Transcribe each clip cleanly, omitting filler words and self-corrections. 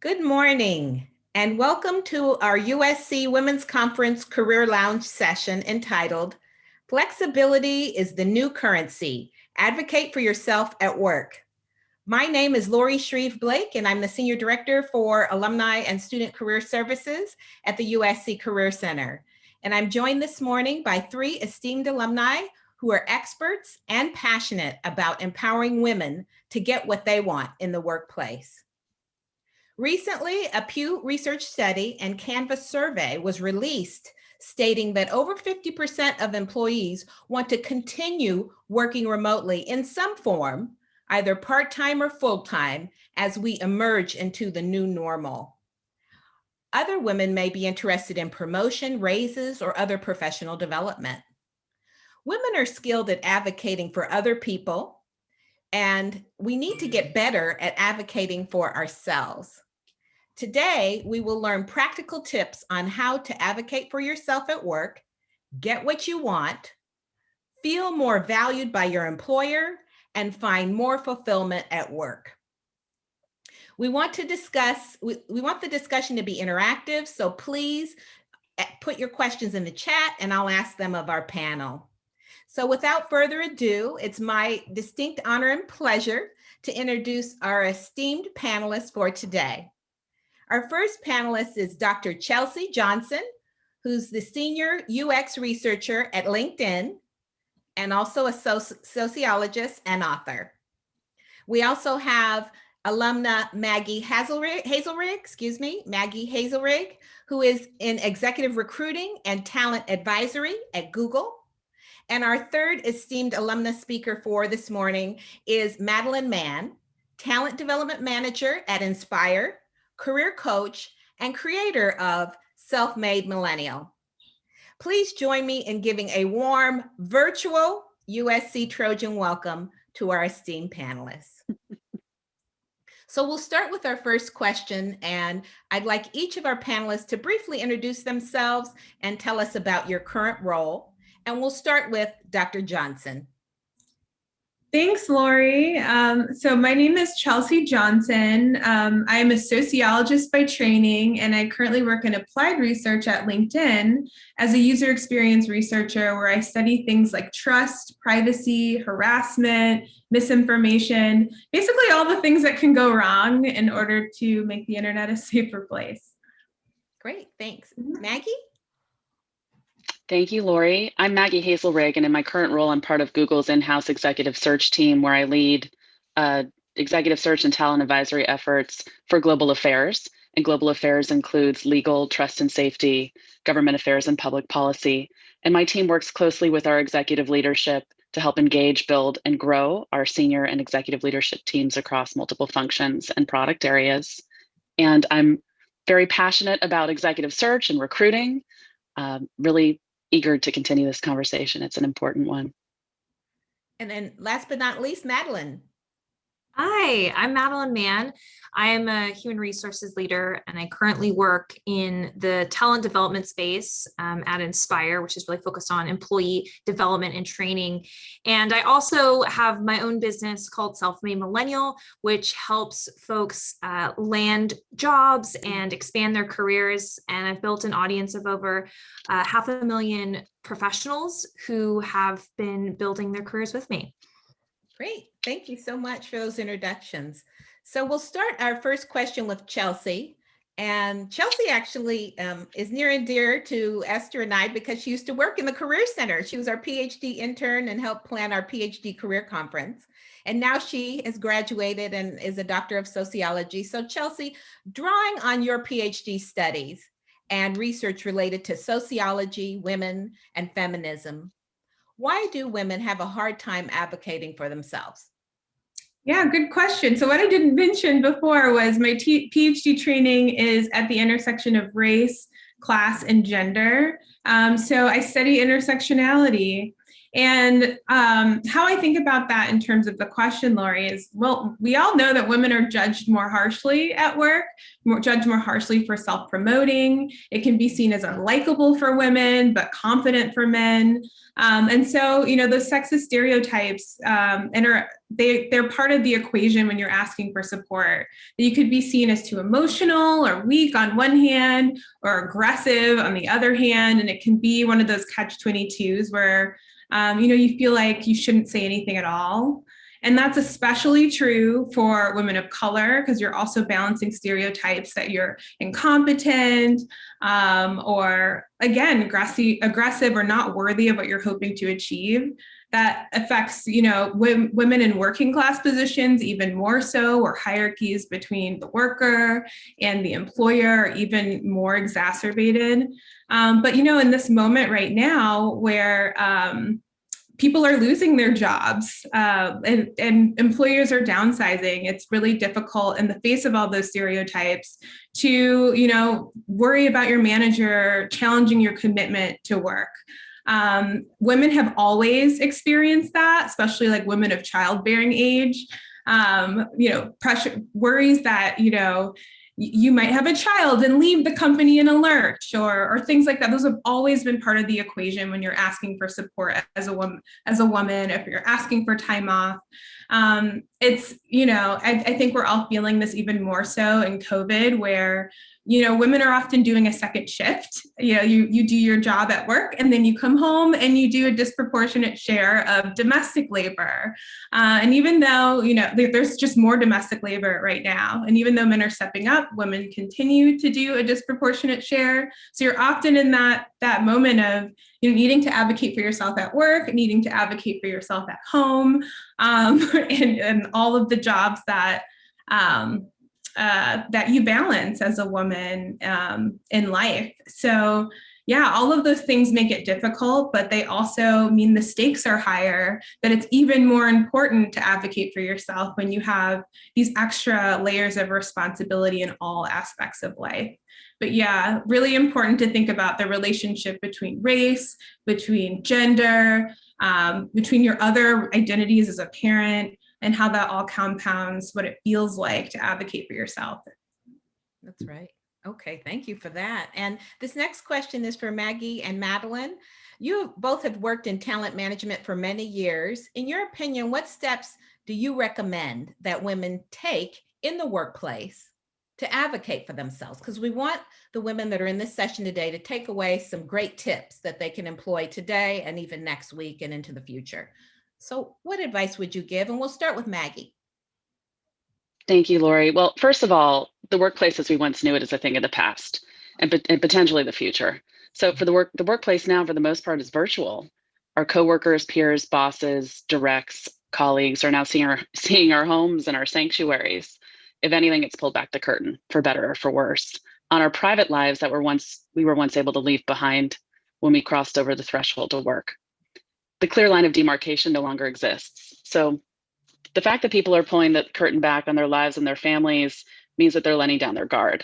Good morning, and welcome to our USC Women's Conference Career Lounge session entitled, Flexibility is the New Currency. Advocate for Yourself at Work. My name is Lori Shreve-Blake, and I'm the Senior Director for Alumni and Student Career Services at the USC Career Center. And I'm joined this morning by three esteemed alumni who are experts and passionate about empowering women to get what they want in the workplace. Recently, a Pew Research study and Canvas survey was released stating that over 50% of employees want to continue working remotely in some form, either part-time or full-time, as we emerge into the new normal. Other women may be interested in promotion, raises, or other professional development. Women are skilled at advocating for other people, and we need to get better at advocating for ourselves. Today, we will learn practical tips on how to advocate for yourself at work, get what you want, feel more valued by your employer, and find more fulfillment at work. We want the discussion to be interactive, so please put your questions in the chat and I'll ask them of our panel. So without further ado, it's my distinct honor and pleasure to introduce our esteemed panelists for today. Our first panelist is Dr. Chelsea Johnson, who's the Senior UX Researcher at LinkedIn and also a sociologist and author. We also have alumna Maggie Hazelrig, who is in Executive Recruiting and Talent Advisory at Google. And our third esteemed alumna speaker for this morning is Madeline Mann, Talent Development Manager at Inspire, career coach, and creator of Self-Made Millennial. Please join me in giving a warm virtual USC Trojan welcome to our esteemed panelists. So we'll start with our first question, and I'd like each of our panelists to briefly introduce themselves and tell us about your current role. And we'll start with Dr. Johnson. Thanks, Lori. So my name is Chelsea Johnson. I'm a sociologist by training, and I currently work in applied research at LinkedIn as a user experience researcher where I study things like trust, privacy, harassment, misinformation, basically all the things that can go wrong in order to make the internet a safer place. Great, thanks. Maggie? Thank you, Lori. I'm Maggie Hazel Reagan. In my current role, I'm part of Google's in-house executive search team where I lead executive search and talent advisory efforts for global affairs. And global affairs includes legal, trust and safety, government affairs, and public policy. And my team works closely with our executive leadership to help engage, build, and grow our senior and executive leadership teams across multiple functions and product areas. And I'm very passionate about executive search and recruiting, really eager to continue this conversation. It's an important one. And then last but not least, Madeline. Hi, I'm Madeline Mann. I am a human resources leader, and I currently work in the talent development space at Inspire, which is really focused on employee development and training. And I also have my own business called Self-Made Millennial, which helps folks land jobs and expand their careers. And I've built an audience of over 500,000 professionals who have been building their careers with me. Great. Thank you so much for those introductions. So we'll start our first question with Chelsea. And Chelsea actually is near and dear to Esther and I because she used to work in the Career Center. She was our PhD intern and helped plan our PhD career conference. And now she has graduated and is a doctor of sociology. So Chelsea, drawing on your PhD studies and research related to sociology, women, and feminism, why do women have a hard time advocating for themselves? Yeah, good question. So what I didn't mention before was my PhD training is at the intersection of race, class, and gender. So I study intersectionality. And how I think about that in terms of the question, Lori, is, well, we all know that women are judged more harshly at work, judged more harshly for self-promoting. It can be seen as unlikable for women, but confident for men. And so, those sexist stereotypes they're part of the equation when you're asking for support. You could be seen as too emotional or weak on one hand, or aggressive on the other hand. And it can be one of those catch-22s where you feel like you shouldn't say anything at all. And that's especially true for women of color, because you're also balancing stereotypes that you're incompetent, or again, aggressive or not worthy of what you're hoping to achieve. That affects, women in working class positions even more so, or hierarchies between the worker and the employer are even more exacerbated. But, in this moment right now where people are losing their jobs and employers are downsizing, it's really difficult in the face of all those stereotypes to, worry about your manager challenging your commitment to work. Women have always experienced that, especially like women of childbearing age, pressure, worries that, you might have a child and leave the company in a lurch, or things like that. Those have always been part of the equation when you're asking for support as a woman, if you're asking for time off. It's, I think we're all feeling this even more so in COVID, where women are often doing a second shift. You do your job at work and then you come home and you do a disproportionate share of domestic labor. And even though, there's just more domestic labor right now, and even though men are stepping up, women continue to do a disproportionate share. So you're often in that moment of, needing to advocate for yourself at work, needing to advocate for yourself at home, and all of the jobs that you balance as a woman in life. So yeah, all of those things make it difficult, but they also mean the stakes are higher, that it's even more important to advocate for yourself when you have these extra layers of responsibility in all aspects of life. But yeah, really important to think about the relationship between race, between gender, between your other identities as a parent, and how that all compounds what it feels like to advocate for yourself. That's right. Okay, thank you for that. And this next question is for Maggie and Madeline. You both have worked in talent management for many years. In your opinion, what steps do you recommend that women take in the workplace to advocate for themselves? Because we want the women that are in this session today to take away some great tips that they can employ today and even next week and into the future. So what advice would you give? And we'll start with Maggie. Thank you, Lori. Well, first of all, the workplace as we once knew it is a thing of the past and potentially the future. So for the workplace now, for the most part, is virtual. Our coworkers, peers, bosses, directs, colleagues are now seeing our homes and our sanctuaries. If anything, it's pulled back the curtain, for better or for worse, on our private lives that we were once able to leave behind when we crossed over the threshold of work. The clear line of demarcation no longer exists. So the fact that people are pulling the curtain back on their lives and their families means that they're letting down their guard.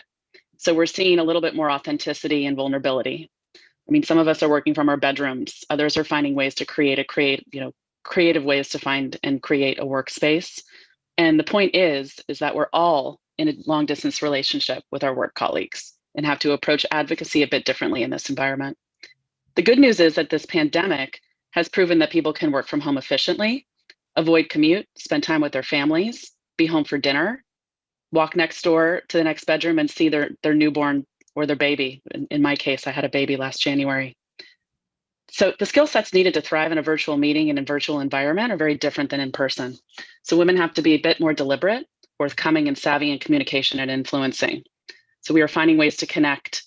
So we're seeing a little bit more authenticity and vulnerability. I mean, some of us are working from our bedrooms. Others are finding ways to creative ways to find and create a workspace. And the point is that we're all in a long distance relationship with our work colleagues and have to approach advocacy a bit differently in this environment. The good news is that this pandemic has proven that people can work from home efficiently, avoid commute, spend time with their families, be home for dinner, walk next door to the next bedroom and see their newborn or their baby. In my case, I had a baby last January. So the skill sets needed to thrive in a virtual meeting and in virtual environment are very different than in person. So women have to be a bit more deliberate, forthcoming, and savvy in communication and influencing. So we are finding ways to connect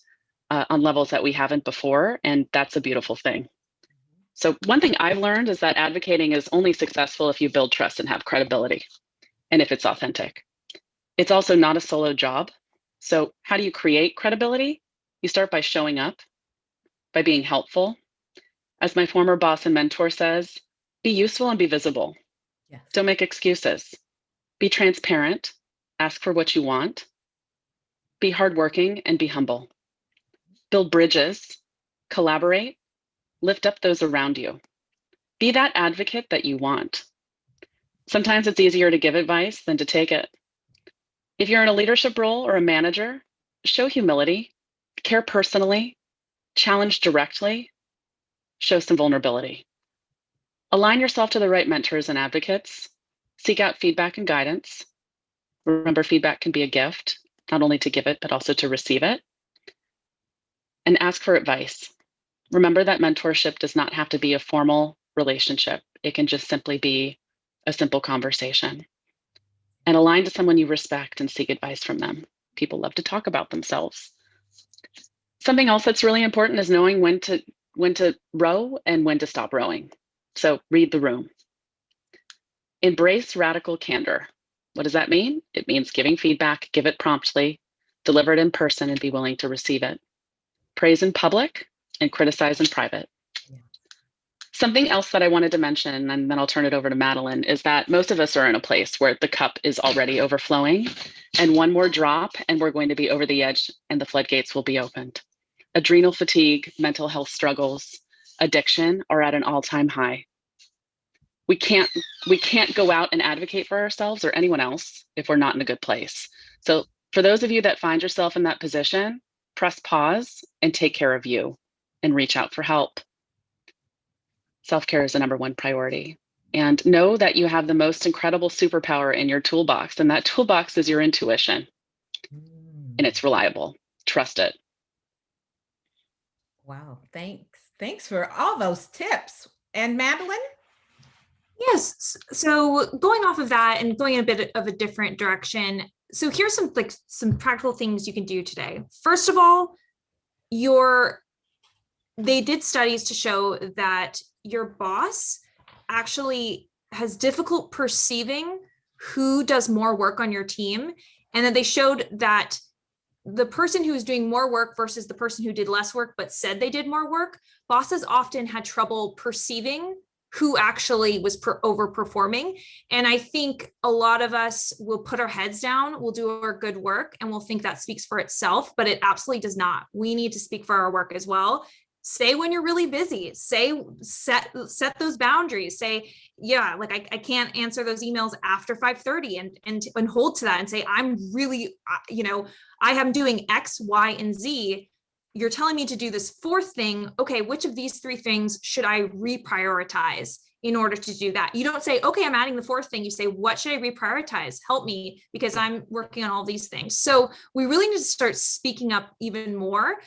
on levels that we haven't before, and that's a beautiful thing. So one thing I've learned is that advocating is only successful if you build trust and have credibility, and if it's authentic. It's also not a solo job. So how do you create credibility? You start by showing up, by being helpful. As my former boss and mentor says, be useful and be visible. Yes. Don't make excuses. Be transparent, ask for what you want, be hardworking, and be humble. Build bridges, collaborate, lift up those around you. Be that advocate that you want. Sometimes it's easier to give advice than to take it. If you're in a leadership role or a manager, show humility, care personally, challenge directly, show some vulnerability. Align yourself to the right mentors and advocates. Seek out feedback and guidance. Remember, feedback can be a gift, not only to give it, but also to receive it. And ask for advice. Remember that mentorship does not have to be a formal relationship. It can just simply be a simple conversation. And align to someone you respect and seek advice from them. People love to talk about themselves. Something else that's really important is knowing when to row and when to stop rowing. So read the room. Embrace radical candor. What does that mean? It means giving feedback, give it promptly, deliver it in person, and be willing to receive it. Praise in public and criticize in private. Yeah. Something else that I wanted to mention, and then I'll turn it over to Madeline, is that most of us are in a place where the cup is already overflowing, and one more drop and we're going to be over the edge and the floodgates will be opened. Adrenal fatigue, mental health struggles, addiction are at an all-time high. We can't go out and advocate for ourselves or anyone else if we're not in a good place. So for those of you that find yourself in that position, press pause and take care of you and reach out for help. Self-care is the #1 priority. And know that you have the most incredible superpower in your toolbox, and that toolbox is your intuition. And it's reliable. Trust it. Wow, thanks. Thanks for all those tips. And Madeline? Yes. So going off of that and going in a bit of a different direction. So here's some practical things you can do today. First of all, they did studies to show that your boss actually has difficult perceiving who does more work on your team. And then they showed that the person who was doing more work versus the person who did less work but said they did more work, bosses often had trouble perceiving who actually was overperforming. And I think a lot of us will put our heads down, we'll do our good work, and we'll think that speaks for itself, but it absolutely does not. We need to speak for our work as well. Say when you're really busy, set those boundaries, say, yeah, like I can't answer those emails after 5:30 and hold to that and say, I'm really, I am doing X, Y, and Z. You're telling me to do this fourth thing. Okay, which of these 3 things should I reprioritize in order to do that? You don't say, okay, I'm adding the 4th thing. You say, what should I reprioritize? Help me, because I'm working on all these things. So we really need to start speaking up even more.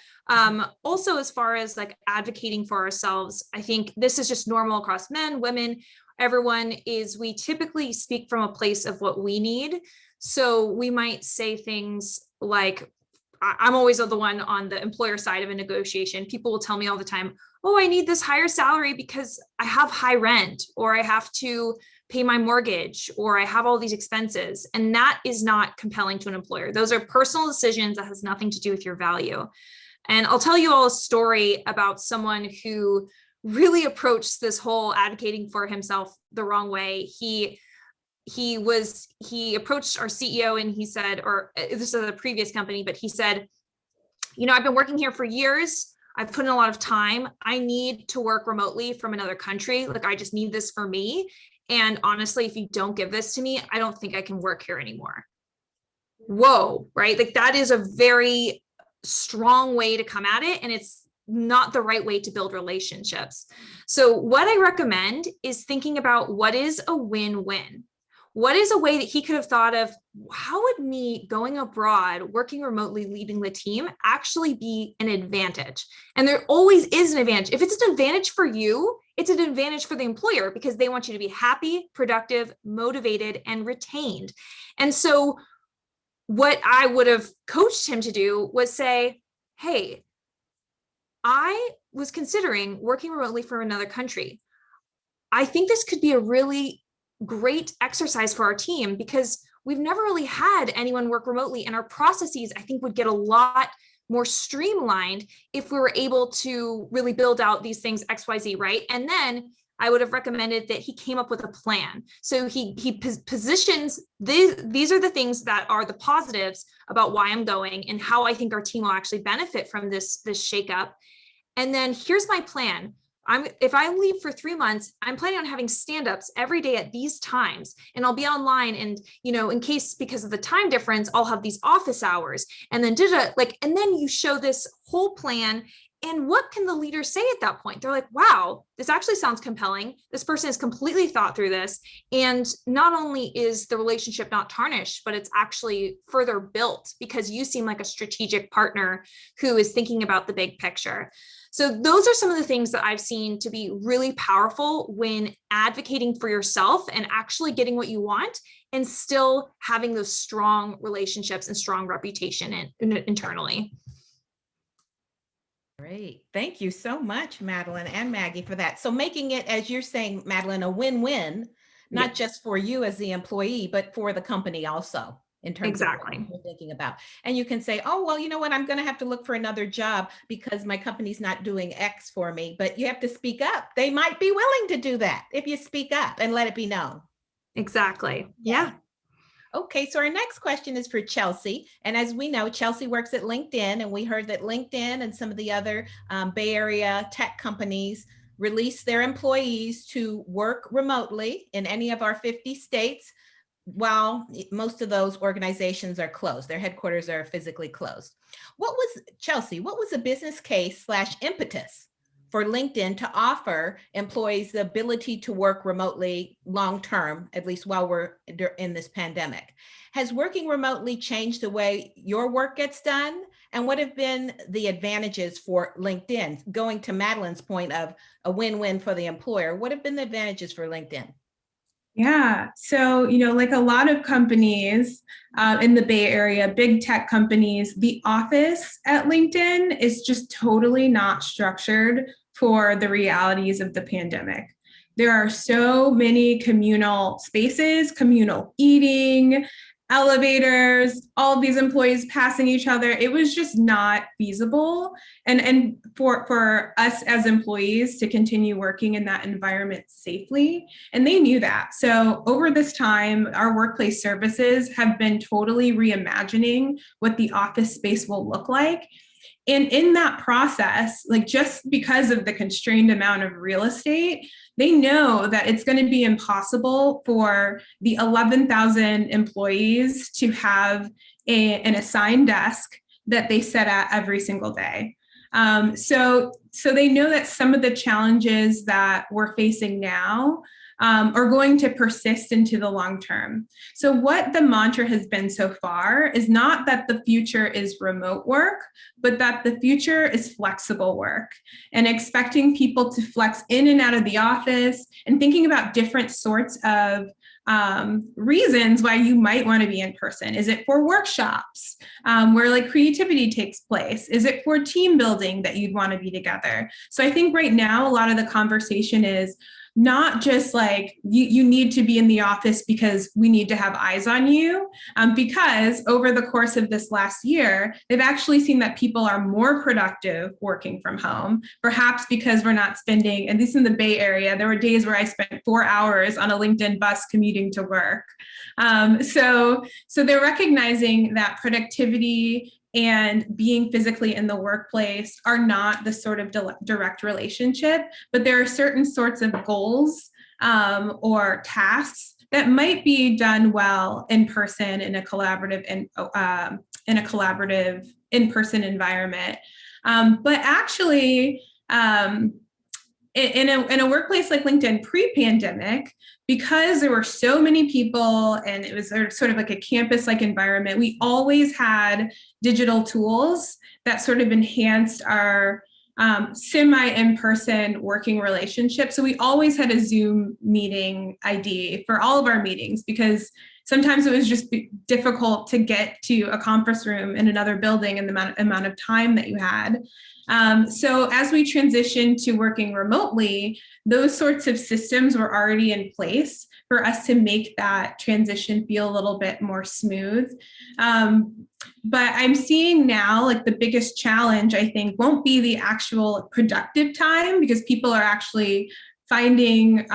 Also, as far as like advocating for ourselves, I think this is just normal across men, women, everyone we typically speak from a place of what we need. So we might say things like, I'm always the one on the employer side of a negotiation. People will tell me all the time, oh, I need this higher salary because I have high rent, or I have to pay my mortgage, or I have all these expenses. And that is not compelling to an employer. Those are personal decisions that has nothing to do with your value. And I'll tell you all a story about someone who really approached this whole advocating for himself the wrong way. He approached our CEO and he said, or this is a previous company, but he said, I've been working here for years. I've put in a lot of time. I need to work remotely from another country. Like, I just need this for me. And honestly, if you don't give this to me, I don't think I can work here anymore. Whoa, right? Like, that is a very strong way to come at it. And it's not the right way to build relationships. So what I recommend is thinking about what is a win-win. What is a way that he could have thought of, how would me going abroad, working remotely, leading the team actually be an advantage? And there always is an advantage. If it's an advantage for you, it's an advantage for the employer because they want you to be happy, productive, motivated, and retained. And so what I would have coached him to do was say, hey, I was considering working remotely from another country. I think this could be a really great exercise for our team because we've never really had anyone work remotely, and our processes, I think, would get a lot more streamlined if we were able to really build out these things XYZ, right? And then I would have recommended that he came up with a plan. So he positions these are the things that are the positives about why I'm going and how I think our team will actually benefit from this shakeup. And then here's my plan. if I leave for 3 months, I'm planning on having stand-ups every day at these times, and I'll be online, and in case, because of the time difference, I'll have these office hours, and then and then you show this whole plan. And what can the leader say at that point? They're like, wow, this actually sounds compelling. This person has completely thought through this. And not only is the relationship not tarnished, but it's actually further built because you seem like a strategic partner who is thinking about the big picture. So those are some of the things that I've seen to be really powerful when advocating for yourself and actually getting what you want and still having those strong relationships and strong reputation internally. Great. Thank you so much, Madeline and Maggie, for that. So making it, as you're saying, Madeline, a win-win, not just for you as the employee, but for the company also, in terms of what you're thinking about. And you can say, oh, well, you know what, I'm going to have to look for another job because my company's not doing X for me, but you have to speak up. They might be willing to do that if you speak up and let it be known. Exactly. Yeah. Okay, so our next question is for Chelsea. And as we know, Chelsea works at LinkedIn, and we heard that LinkedIn and some of the other Bay Area tech companies release their employees to work remotely in any of our 50 states, while most of those organizations are closed. Their headquarters are physically closed. Chelsea, what was the business case / impetus for LinkedIn to offer employees the ability to work remotely long-term, at least while we're in this pandemic? Has working remotely changed the way your work gets done? And what have been the advantages for LinkedIn? Going to Madeline's point of a win-win for the employer, what have been the advantages for LinkedIn? Yeah. So, like a lot of companies in the Bay Area, big tech companies, the office at LinkedIn is just totally not structured for the realities of the pandemic. There are so many communal spaces, communal eating, elevators, all of these employees passing each other. It was just not feasible. And for us as employees to continue working in that environment safely. And they knew that. So over this time, our workplace services have been totally reimagining what the office space will look like. And in that process, just because of the constrained amount of real estate, they know that it's going to be impossible for the 11,000 employees to have an assigned desk that they sit at every single day. So they know that some of the challenges that we're facing now are going to persist into the long term. So what the mantra has been so far is not that the future is remote work, but that the future is flexible work, and expecting people to flex in and out of the office and thinking about different sorts of reasons why you might want to be in person. Is it for workshops where creativity takes place? Is it for team building that you'd want to be together? So I think right now, a lot of the conversation is not just you need to be in the office because we need to have eyes on you, because over the course of this last year, they've actually seen that people are more productive working from home, perhaps because we're not spending, at least in the Bay Area, there were days where I spent 4 hours on a LinkedIn bus commuting to work. So they're recognizing that productivity and being physically in the workplace are not the sort of direct relationship, but there are certain sorts of goals or tasks that might be done well in person in a collaborative in-person environment. But actually, in a workplace like LinkedIn pre-pandemic, because there were so many people and it was sort of like a campus-like environment, we always had digital tools that sort of enhanced our semi-in-person working relationship. So we always had a Zoom meeting ID for all of our meetings, because sometimes it was just difficult to get to a conference room in another building and the amount of time that you had. So as we transitioned to working remotely, those sorts of systems were already in place for us to make that transition feel a little bit more smooth. But I'm seeing now the biggest challenge, I think, won't be the actual productive time, because people are actually finding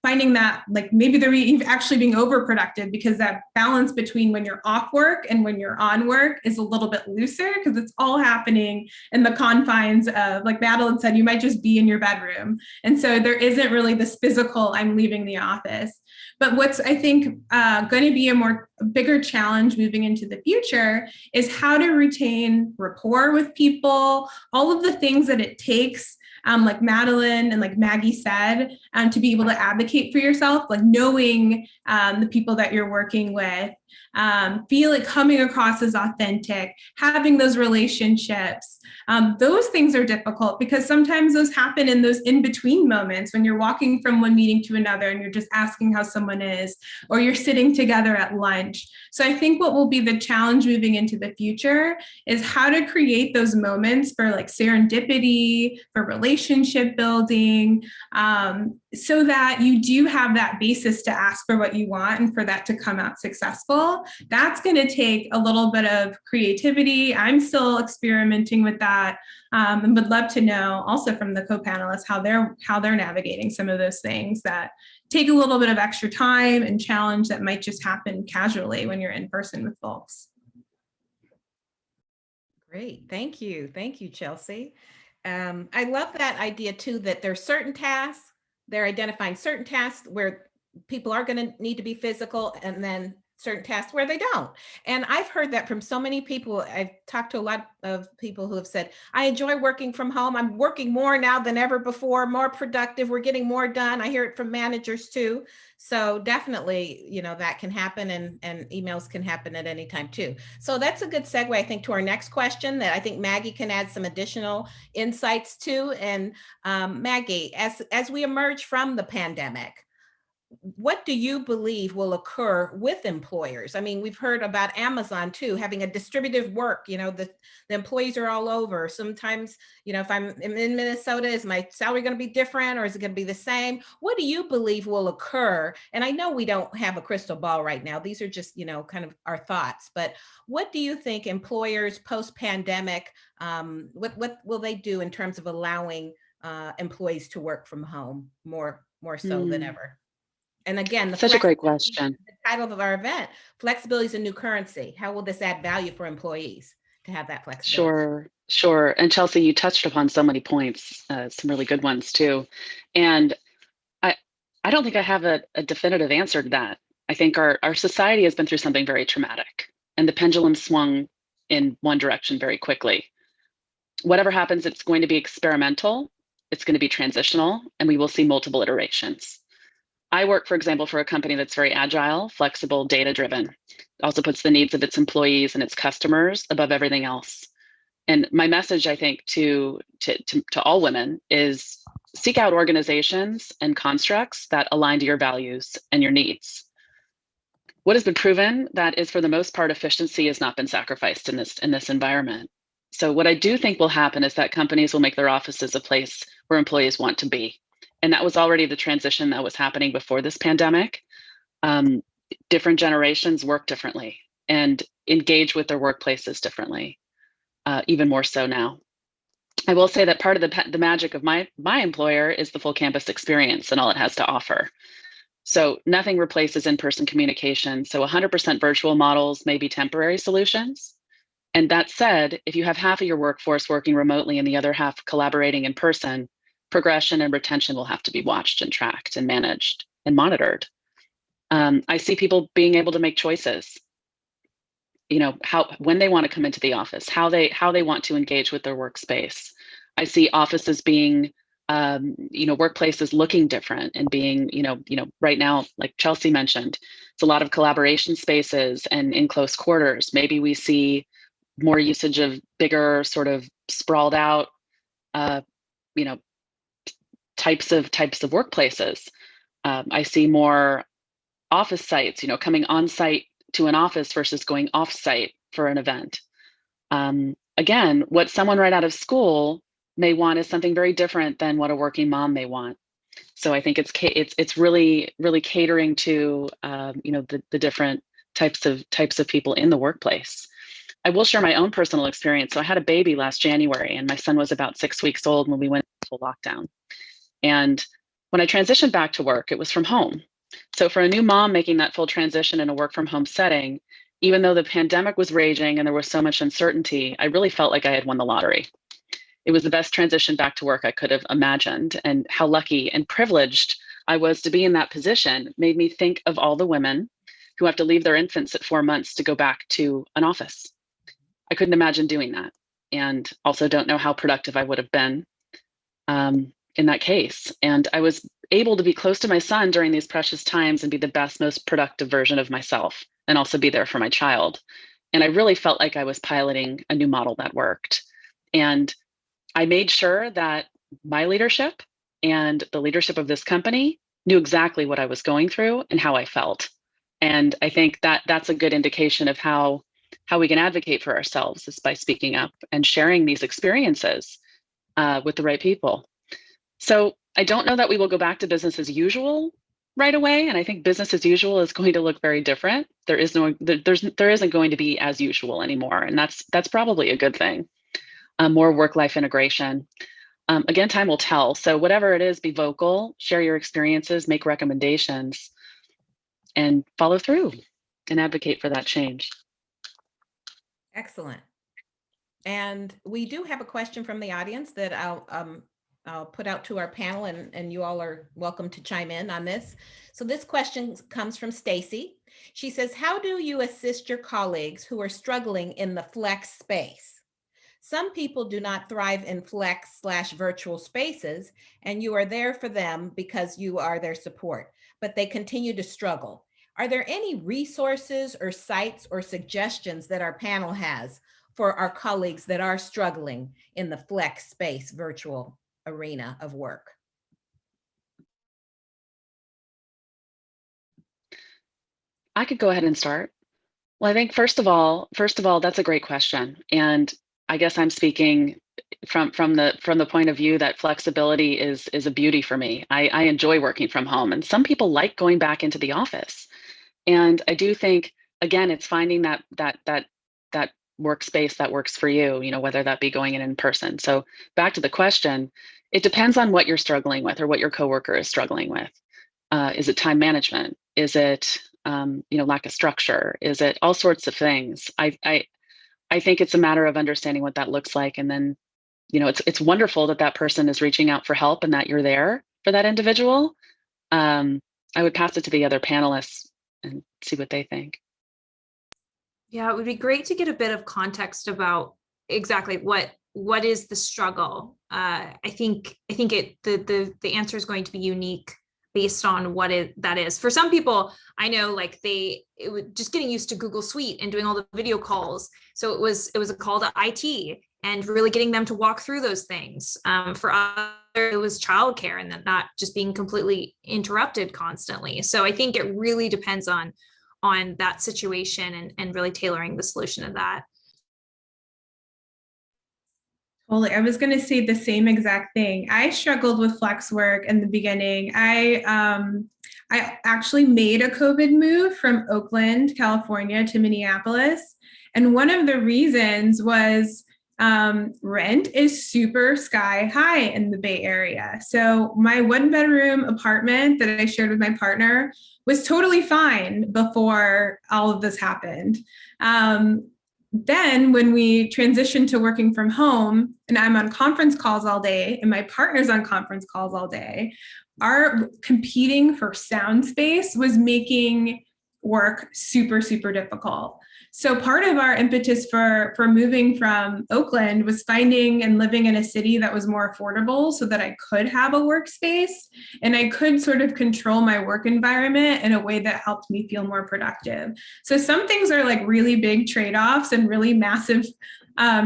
finding that like maybe they're actually being overproductive because that balance between when you're off work and when you're on work is a little bit looser because it's all happening in the confines of, like Madeline said, you might just be in your bedroom. And so there isn't really this physical, I'm leaving the office. But what's, I think, going to be a bigger challenge moving into the future is how to retain rapport with people, all of the things that it takes, like Madeline and like Maggie said, to be able to advocate for yourself, like knowing the people that you're working with, feel it coming across as authentic, having those relationships. Those things are difficult because sometimes those happen in those in-between moments when you're walking from one meeting to another and you're just asking how someone is, or you're sitting together at lunch. So I think what will be the challenge moving into the future is how to create those moments for like serendipity, for relationship building, so that you do have that basis to ask for what you want and for that to come out successful. That's going to take a little bit of creativity. I'm still experimenting with that, and would love to know also from the co-panelists how they're navigating some of those things that take a little bit of extra time and challenge that might just happen casually when you're in person with folks. Great, thank you, Chelsea. I love that idea too, that there's certain tasks, they're identifying certain tasks where people are going to need to be physical, and then certain tasks where they don't. And I've heard that from so many people. I've talked to a lot of people who have said, I enjoy working from home. I'm working more now than ever before, more productive. We're getting more done. I hear it from managers too. So definitely, you know, that can happen, and emails can happen at any time too. So that's a good segue, I think, to our next question that I think Maggie can add some additional insights to. And Maggie, as we emerge from the pandemic, what do you believe will occur with employers? I mean, we've heard about Amazon too, having a distributive work, you know, the employees are all over. Sometimes, you know, if I'm in Minnesota, is my salary going to be different or is it going to be the same? What do you believe will occur? And I know we don't have a crystal ball right now. These are just, you know, kind of our thoughts, but what do you think employers post-pandemic, what will they do in terms of allowing employees to work from home more so than ever? And again, Such a great question. The title of our event, Flexibility is a New Currency. How will this add value for employees to have that flexibility? Sure. And Chelsea, you touched upon so many points, some really good ones too. And I don't think I have a definitive answer to that. I think our society has been through something very traumatic, and the pendulum swung in one direction very quickly. Whatever happens, it's going to be experimental, it's going to be transitional, and we will see multiple iterations. I work, for example, for a company that's very agile, flexible, data-driven. It also puts the needs of its employees and its customers above everything else. And my message, I think, to all women is seek out organizations and constructs that align to your values and your needs. What has been proven that is, for the most part, efficiency has not been sacrificed in this environment. So what I do think will happen is that companies will make their offices a place where employees want to be. And that was already the transition that was happening before this pandemic. Different generations work differently and engage with their workplaces differently, even more so now. I will say that part of the magic of my employer is the full campus experience and all it has to offer. So nothing replaces in-person communication. So 100% virtual models may be temporary solutions. And that said, if you have half of your workforce working remotely and the other half collaborating in person, progression and retention will have to be watched and tracked and managed and monitored. I see people being able to make choices, you know, when they want to come into the office, how they want to engage with their workspace. I see offices being, you know, workplaces looking different and being, you know, right now, like Chelsea mentioned, it's a lot of collaboration spaces and in close quarters. Maybe we see more usage of bigger, sort of sprawled out, you know, types of workplaces. I see more office sites, you know, coming on site to an office versus going off site for an event. Again, what someone right out of school may want is something very different than what a working mom may want. So I think it's really catering to you know, the different types of people in the workplace. I will share my own personal experience. So I had a baby last January, and my son was about 6 weeks old when we went into lockdown. And When I transitioned back to work, it was from home. So for a new mom making that full transition in a work from home setting, even though the pandemic was raging and there was so much uncertainty, I really felt like I had won the lottery. It was the best transition back to work I could have imagined, and how lucky and privileged I was to be in that position made me think of all the women who have to leave their infants at 4 months to go back to an office. I couldn't imagine doing that, and also don't know how productive I would have been in that case. And I was able to be close to my son during these precious times and be the best, most productive version of myself, and also be there for my child. And I really felt like I was piloting a new model that worked. And I made sure that my leadership and the leadership of this company knew exactly what I was going through and how I felt. And I think that that's a good indication of how we can advocate for ourselves, is by speaking up and sharing these experiences with the right people. So I don't know that we will go back to business as usual right away. And I think business as usual is going to look very different. There isn't going to be as usual anymore. And that's probably a good thing. More work-life integration. Again, time will tell. So whatever it is, be vocal, share your experiences, make recommendations, and follow through and advocate for that change. Excellent. And we do have a question from the audience that I'll put out to our panel, and you all are welcome to chime in on this. So this question comes from Stacy. She says, how do you assist your colleagues who are struggling in the flex space? Some people do not thrive in flex/virtual spaces, and you are there for them because you are their support, but they continue to struggle. Are there any resources or sites or suggestions that our panel has for our colleagues that are struggling in the flex space virtual arena of work? I could go ahead and start. Well, I think first of all, that's a great question. And I guess I'm speaking from the point of view that flexibility is a beauty for me. I enjoy working from home, and some people like going back into the office. And I do think, again, it's finding that workspace that works for you, whether that be going in person. So back to the question, it depends on what you're struggling with or what your coworker is struggling with. Is it time management? Is it lack of structure? Is it all sorts of things? I think it's a matter of understanding what that looks like, and then it's wonderful that person is reaching out for help and that you're there for that individual. I would pass it to the other panelists and see what they think. Yeah, it would be great to get a bit of context about exactly what is the struggle. I think the answer is going to be unique based on what that is. For some people, I know, like it was just getting used to Google Suite and doing all the video calls. So it was a call to IT and really getting them to walk through those things. For others, it was childcare and not just being completely interrupted constantly. So I think it really depends on that situation and really tailoring the solution to that. Totally. I was going to say the same exact thing. I struggled with flex work in the beginning. I actually made a COVID move from Oakland, California to Minneapolis. And one of the reasons was rent is super sky high in the Bay Area. So my 1-bedroom apartment that I shared with my partner was totally fine before all of this happened. Then when we transitioned to working from home and I'm on conference calls all day and my partner's on conference calls all day, our competing for sound space was making work super, super difficult. So part of our impetus for moving from Oakland was finding and living in a city that was more affordable so that I could have a workspace and I could sort of control my work environment in a way that helped me feel more productive. So some things are like really big trade-offs and really massive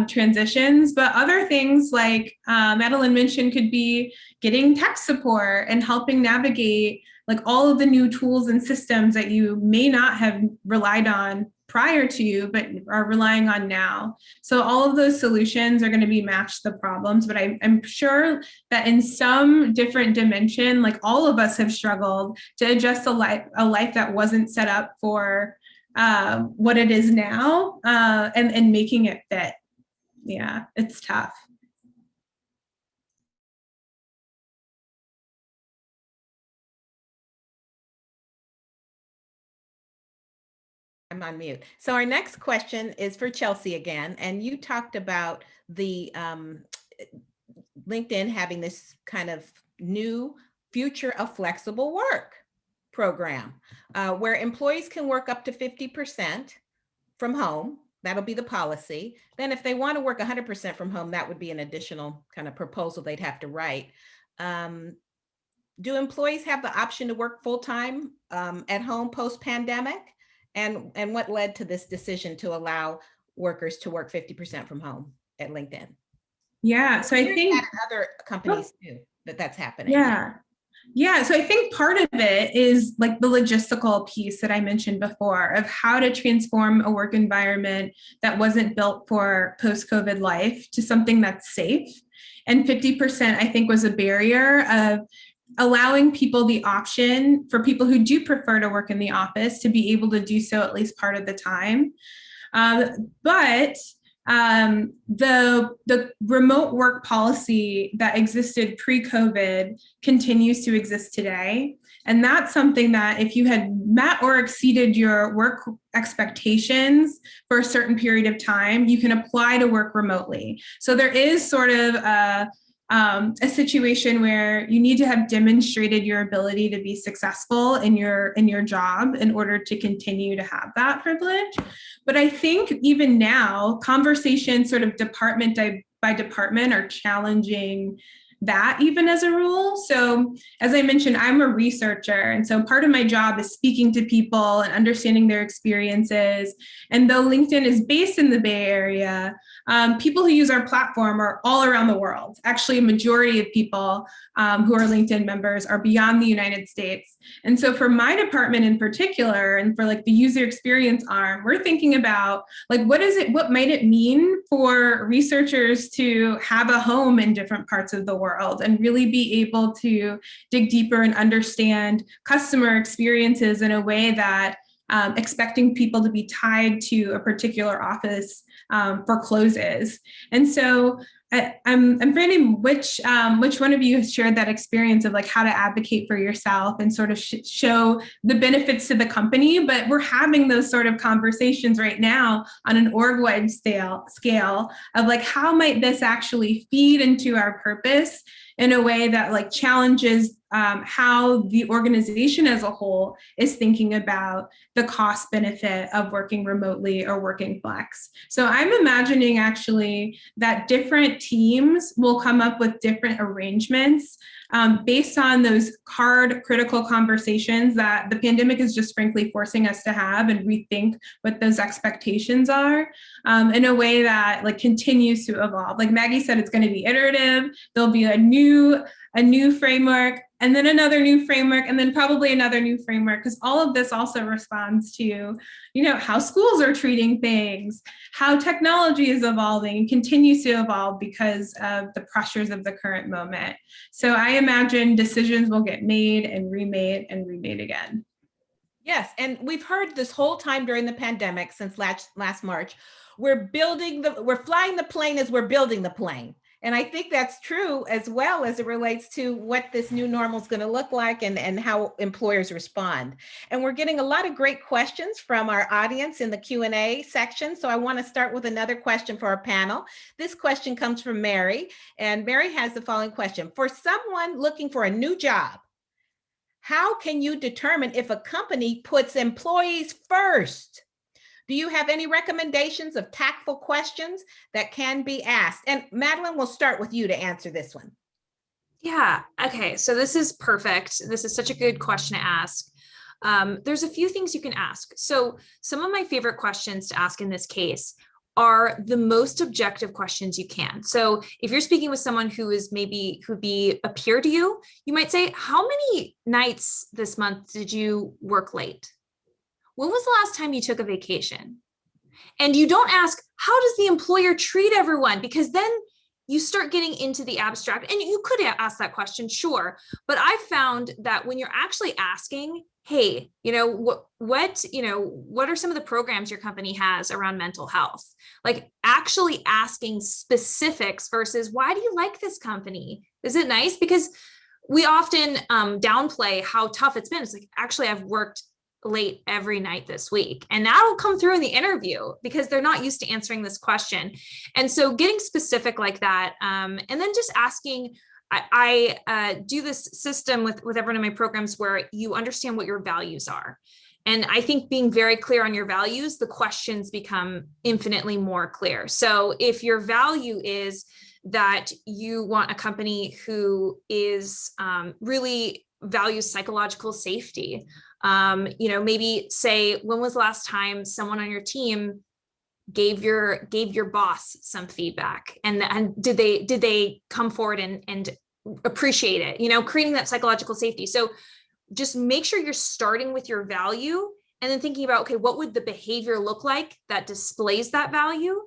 transitions, but other things like Madeline mentioned could be getting tech support and helping navigate like all of the new tools and systems that you may not have relied on prior to you, but are relying on now. So all of those solutions are going to be matched the problems, but I'm sure that in some different dimension, like all of us have struggled to adjust a life that wasn't set up for what it is now and making it fit. Yeah, it's tough. I'm on mute. So our next question is for Chelsea again, and you talked about the LinkedIn having this kind of new future of flexible work program where employees can work up to 50% from home. That'll be the policy. Then if they want to work 100% from home, that would be an additional kind of proposal they'd have to write. Do employees have the option to work full-time at home post-pandemic? And what led to this decision to allow workers to work 50% from home at LinkedIn? Yeah, so I think other companies too, that's happening. Yeah, so I think part of it is like the logistical piece that I mentioned before of how to transform a work environment that wasn't built for post-COVID life to something that's safe. And 50%, I think, was a barrier of allowing people the option for people who do prefer to work in the office to be able to do so at least part of the time. But the remote work policy that existed pre-COVID continues to exist today. And that's something that if you had met or exceeded your work expectations for a certain period of time, you can apply to work remotely. So there is sort of a situation where you need to have demonstrated your ability to be successful in your job in order to continue to have that privilege. But I think even now, conversations sort of department by department are challenging that even as a rule. So as I mentioned, I'm a researcher. And so part of my job is speaking to people and understanding their experiences. And though LinkedIn is based in the Bay Area, people who use our platform are all around the world. Actually, a majority of people who are LinkedIn members are beyond the United States. And so for my department in particular, and for like the user experience arm, we're thinking about like, what might it mean for researchers to have a home in different parts of the world and really be able to dig deeper and understand customer experiences in a way that expecting people to be tied to a particular office for closes. And so I'm finding which one of you has shared that experience of like how to advocate for yourself and sort of show the benefits to the company. But we're having those sort of conversations right now on an org-wide scale of like, how might this actually feed into our purpose in a way that like challenges how the organization as a whole is thinking about the cost benefit of working remotely or working flex. So I'm imagining actually that different teams will come up with different arrangements based on those hard, critical conversations that the pandemic is just frankly forcing us to have and rethink what those expectations are in a way that like continues to evolve. Like Maggie said, it's going to be iterative. There'll be a new framework, and then another new framework, and then probably another new framework, because all of this also responds to, how schools are treating things, how technology is evolving and continues to evolve because of the pressures of the current moment. So I imagine decisions will get made and remade again. Yes, and we've heard this whole time during the pandemic since last March, we're flying the plane as we're building the plane. And I think that's true as well as it relates to what this new normal is going to look like and how employers respond. And we're getting a lot of great questions from our audience in the Q&A section. So I want to start with another question for our panel. This question comes from Mary, and Mary has the following question. For someone looking for a new job, how can you determine if a company puts employees first? Do you have any recommendations of tactful questions that can be asked? And Madeline, we'll start with you to answer this one. Yeah, okay, so this is perfect. This is such a good question to ask. There's a few things you can ask. So some of my favorite questions to ask in this case are the most objective questions you can. So if you're speaking with someone who'd be a peer to you, you might say, how many nights this month did you work late? When was the last time you took a vacation? And you don't ask, how does the employer treat everyone? Because then you start getting into the abstract, and you could ask that question, sure. But I found that when you're actually asking, hey, what are some of the programs your company has around mental health? Like actually asking specifics versus why do you like this company? Is it nice? Because we often downplay how tough it's been. It's like, actually, I've worked late every night this week? And that'll come through in the interview because they're not used to answering this question. And so getting specific like that, and then just asking, I do this system with everyone in my programs where you understand what your values are. And I think being very clear on your values, the questions become infinitely more clear. So if your value is that you want a company who is really values psychological safety, maybe say, when was the last time someone on your team gave your boss some feedback, and did they come forward and appreciate it? Creating that psychological safety. So just make sure you're starting with your value and then thinking about, okay, what would the behavior look like that displays that value?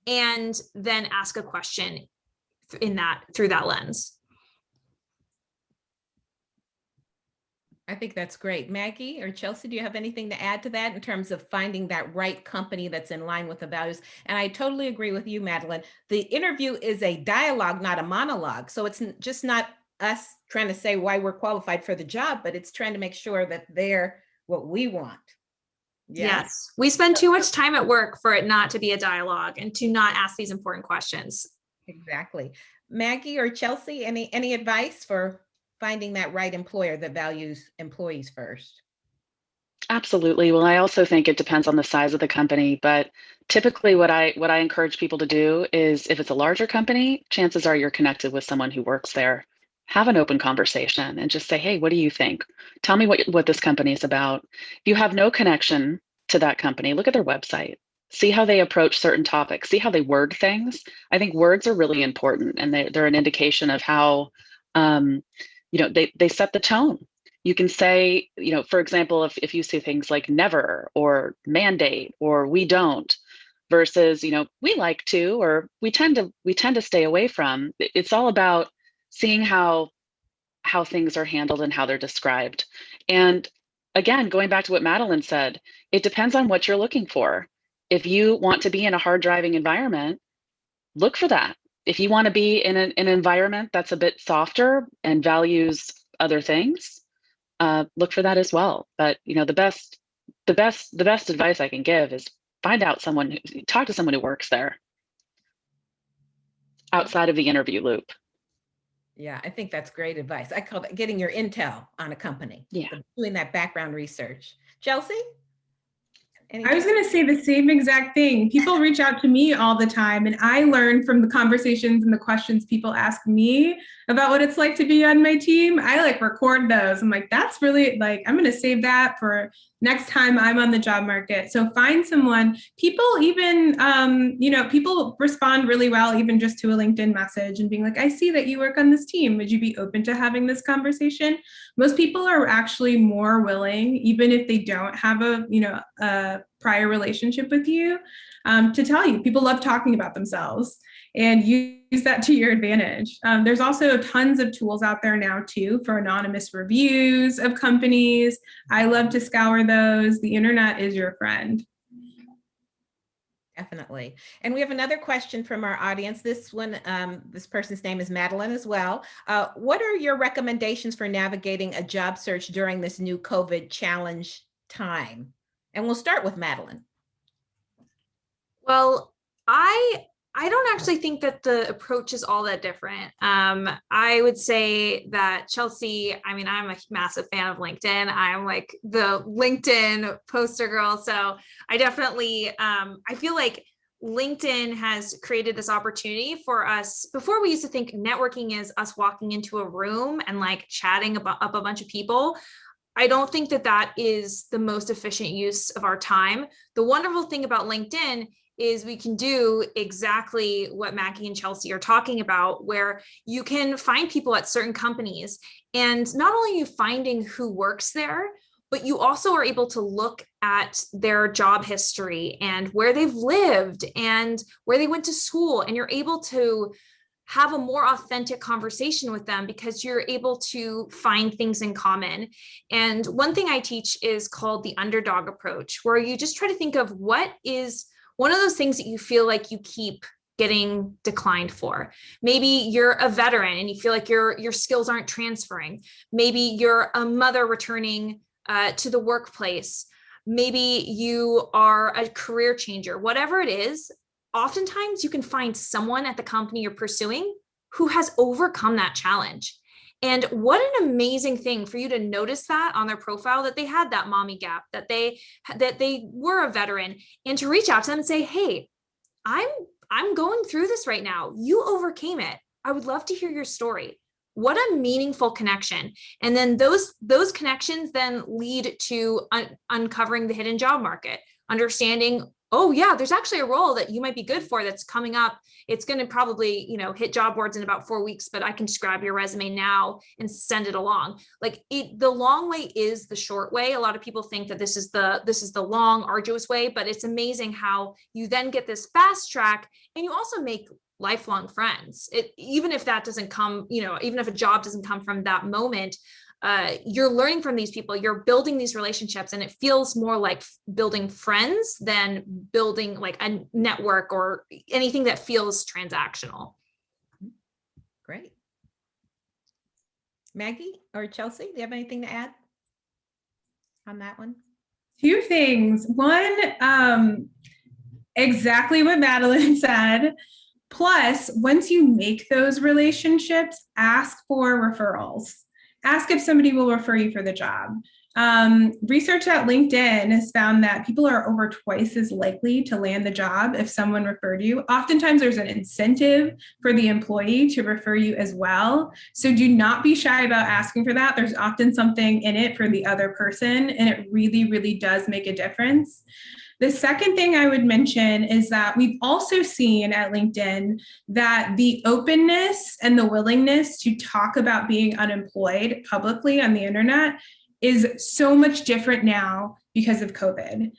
And then ask a question through that lens. I think that's great. Maggie or Chelsea, do you have anything to add to that in terms of finding that right company that's in line with the values? And I totally agree with you, Madeline. The interview is a dialogue, not a monologue. So it's just not us trying to say why we're qualified for the job, but it's trying to make sure that they're what we want. Yes. We spend too much time at work for it not to be a dialogue and to not ask these important questions. Exactly. Maggie or Chelsea, any advice for finding that right employer that values employees first? Absolutely. Well, I also think it depends on the size of the company, but typically what I encourage people to do is, if it's a larger company, chances are you're connected with someone who works there. Have an open conversation and just say, hey, what do you think? Tell me what this company is about. If you have no connection to that company, look at their website. See how they approach certain topics. See how they word things. I think words are really important, and they're an indication of how they set the tone. You can say, for example, if you say things like never or mandate or we don't versus, we like to, or we tend to stay away from. It's all about seeing how things are handled and how they're described. And again, going back to what Madeline said, it depends on what you're looking for. If you want to be in a hard driving environment, look for that. If you want to be in an environment that's a bit softer and values other things, look for that as well. But the best advice I can give is talk to someone who works there outside of the interview loop. Yeah, I think that's great advice. I call it getting your intel on a company. Yeah. Doing that background research. Chelsea? I was going to say the same exact thing. People reach out to me all the time, and I learn from the conversations and the questions people ask me about what it's like to be on my team. I record those. I'm like, that's really I'm going to save that for next time I'm on the job market. So find someone. People even, people respond really well, even just to a LinkedIn message and being like, I see that you work on this team. Would you be open to having this conversation? Most people are actually more willing, even if they don't have a prior relationship with you, to tell you. People love talking about themselves, and use that to your advantage. There's also tons of tools out there now too for anonymous reviews of companies. I love to scour those. The internet is your friend. Definitely. And we have another question from our audience. This one, this person's name is Madeline as well. What are your recommendations for navigating a job search during this new COVID challenge time? And we'll start with Madeline. Well, I don't actually think that the approach is all that different. I would say that Chelsea, I'm a massive fan of LinkedIn. I'm like the LinkedIn poster girl. So I definitely, I feel like LinkedIn has created this opportunity for us. Before, we used to think networking is us walking into a room and chatting up a bunch of people. I don't think that is the most efficient use of our time. The wonderful thing about LinkedIn is we can do exactly what Maggie and Chelsea are talking about, where you can find people at certain companies. And not only are you finding who works there, but you also are able to look at their job history and where they've lived and where they went to school. And you're able to have a more authentic conversation with them because you're able to find things in common. And one thing I teach is called the underdog approach, where you just try to think of what is one of those things that you feel like you keep getting declined for. Maybe you're a veteran and you feel like your skills aren't transferring. Maybe you're a mother returning to the workplace. Maybe you are a career changer, whatever it is. Oftentimes you can find someone at the company you're pursuing who has overcome that challenge. And what an amazing thing for you to notice that on their profile, that they had that mommy gap, that they were a veteran, and to reach out to them and say, hey, I'm going through this right now. You overcame it. I would love to hear your story. What a meaningful connection. And then those connections then lead to uncovering the hidden job market, understanding, oh yeah, there's actually a role that you might be good for that's coming up. It's going to probably, hit job boards in about 4 weeks, but I can just grab your resume now and send it along. The long way is the short way. A lot of people think that this is the long, arduous way, but it's amazing how you then get this fast track, and you also make lifelong friends. Even if that doesn't come, even if a job doesn't come from that moment, you're learning from these people, you're building these relationships, and it feels more like building friends than building like a network or anything that feels transactional. Great. Maggie or Chelsea, do you have anything to add on that one? Two things. One, exactly what Madeline said. Plus, once you make those relationships, ask for referrals. Ask if somebody will refer you for the job. Research at LinkedIn has found that people are over twice as likely to land the job if someone referred you. Oftentimes there's an incentive for the employee to refer you as well. So do not be shy about asking for that. There's often something in it for the other person, and it really, really does make a difference. The second thing I would mention is that we've also seen at LinkedIn that the openness and the willingness to talk about being unemployed publicly on the internet is so much different now because of COVID.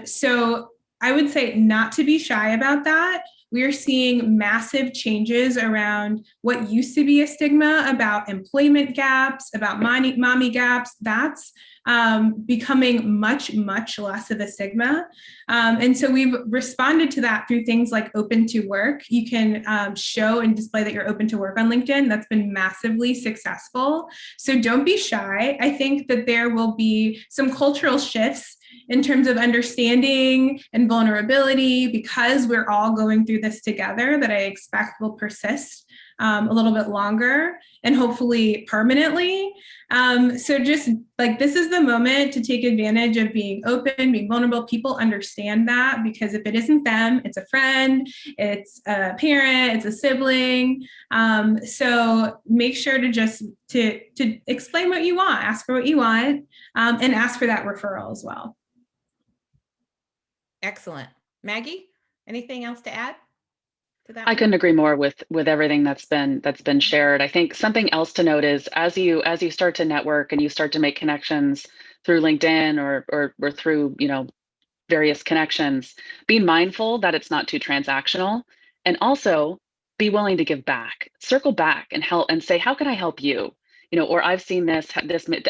So I would say not to be shy about that. We are seeing massive changes around what used to be a stigma about employment gaps, about mommy gaps. That's becoming much, much less of a stigma. And so we've responded to that through things like open to work. You can show and display that you're open to work on LinkedIn. That's been massively successful. So don't be shy. I think that there will be some cultural shifts in terms of understanding and vulnerability, because we're all going through this together, that I expect will persist a little bit longer and hopefully permanently. So just like, this is the moment to take advantage of being open, being vulnerable. People understand that, because if it isn't them, it's a friend, it's a parent, it's a sibling. So make sure to just to explain what you want, ask for what you want, and ask for that referral as well. Excellent. Maggie, anything else to add to that? I couldn't agree more with everything that's been shared. I think something else to note is as you start to network and you start to make connections through LinkedIn or through various connections, be mindful that it's not too transactional, and also be willing to give back. Circle back and help and say, how can I help you? Or I've seen this,